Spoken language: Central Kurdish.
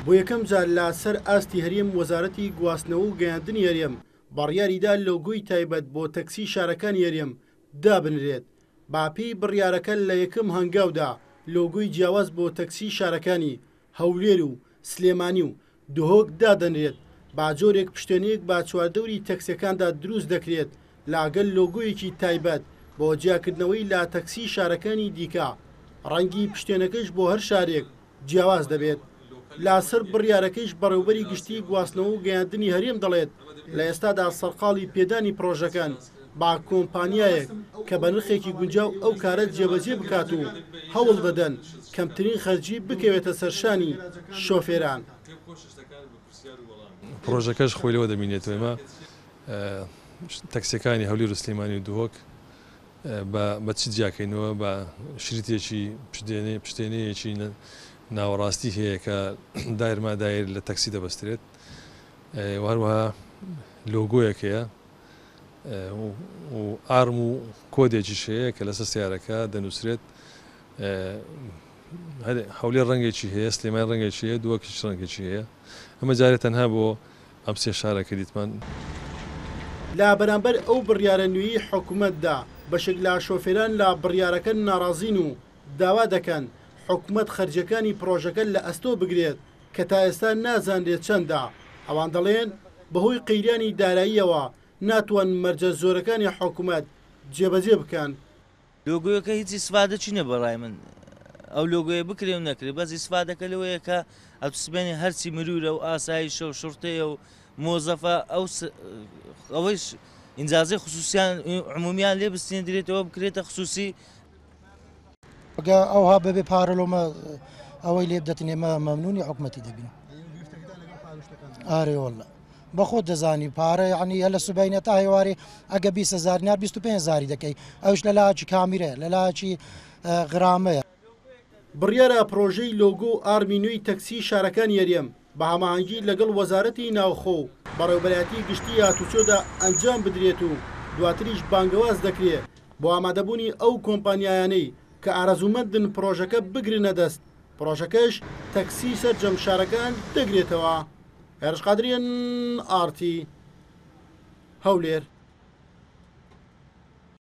بۆ یەکەم جار لە سەر ئاستی هەرێم وەزارەتی گواستنەوە و گەیاندنی هەرێم بڕیاریدا لۆگۆی تایبەت بۆ تەکسی شارەکانی هەرێم دابنرێت. باپی بڕیارەکە لە یەکەم هەنگاودا لۆگۆی جیاواز بۆ تەکسی شارەکانی هەولێر و سلێمانی و دهۆک دادەنرێت. باجۆرێک پشتێنەیەک با چواردەوری تەکسیەکاندا دروست دەکرێت لاگەل لۆگۆیەکی تایبەت بۆ جیاکردنەوەی لا تەکسی شارەکانی دیکە. ڕەنگی پشتێنەکەش بۆ هەر شارێک جیاواز دەبێت. لاسەر بڕیارەکەیش بەڕێوبەری گشتی گواستنەوە و گەیاندنی هەرێم دەڵێت لە ئێستادا سەرقاڵی پێدانی پرۆژەکان با کۆمپانیایەک کە بە نرخێکی گونجاو ئەو کارە جێبەجێ بکات و هەوڵ دەدەن کەمترین خەرجی بکەوێتە سەرشانی شۆفێران. پرۆژەکەش خۆی لەوە دەبینێتەوە ئێمە تەکسیەکانی هەولێر و سلێمانی و دهۆک بە چ جیاکەینەوە بە شریتێکی پشتێنەیەکی ناوەڕاستی هەیە کە دایرما دایر لە تەکسی دەبەسترێت هەروەها لۆگۆیەک هەیە و ئارم و کۆدێکیش هەیە کە لەسەر سیارەکە دەنووسرێت هەولێر ڕەنگێکی هەیە سلێمان ڕەنگێکی هەیە دووەکیش ڕەنگێکی هەیە ئەمە جارێت تەنها بۆ ئەم سێ شارەکە دیتمان. لا بەرامبەر ئەو بڕیارە نوێی حکوومەتدا بەشێک لە شۆفێران لە بڕیارەکە ناڕازین و داوا دەکەن حکوومەت خەرجەکانی پرۆژەکە لە ئەستۆ بگرێت کە تا ئێستا نازانرێت چەندە. ئەوان دەڵێن بەهۆی قەیرانی داراییەوە ناتوان مەرجە زۆرەکانی حکوومەت جێبەجێ بکەن. لۆگۆیەکە هیچ ئیسفادە چینە بەڕای من ئەو لۆگۆیە بکرێ و نەکرێت بەس ئیسفادەکە لەوەیە کە ئەتوسبێنی هەرچی مرورە و ئاسایشە و شورتەیە و مۆزەفە ئەوەیش ئینجازەی خصوصیان عمومیان لێ بستێن درێتەوە بکرێتە خصوصی ئەوها بەبێ پارەلۆمە ئەوەی لێ بدەتن ئێمە مەمنونی حکوومەتی دەبین. ئارێ وەڵڵا بەخۆ دەزانی پارە یعنی هە لە سوبینە تا هێوارێ ئەگە 20,000 نار 25,000 دەکەی ئەوش لە لاچی کامیرە لە لاچی غرامەیە. بڕیارە پرۆژەی لۆگۆ ئارمینوی تەکسی شارەکانی هەرێم بە هەماهەنگی لەگەڵ وەزارەتی ناوخۆ و بەڕێوەبەرایەتی گشتی هاتوچۆدا ئەنجام بدرێت و دواتریش بانگەواز دەکرێت بۆ ئامادەبوونی ئەو کۆمپانیایانەی کە ئارەزومەندن پرۆژەکە بگرنە دەست. پرۆژەکەش تەکسی سەرجەم شارەکان دەگرێتەوە. هێرش قادریان ئارتی هەولێر.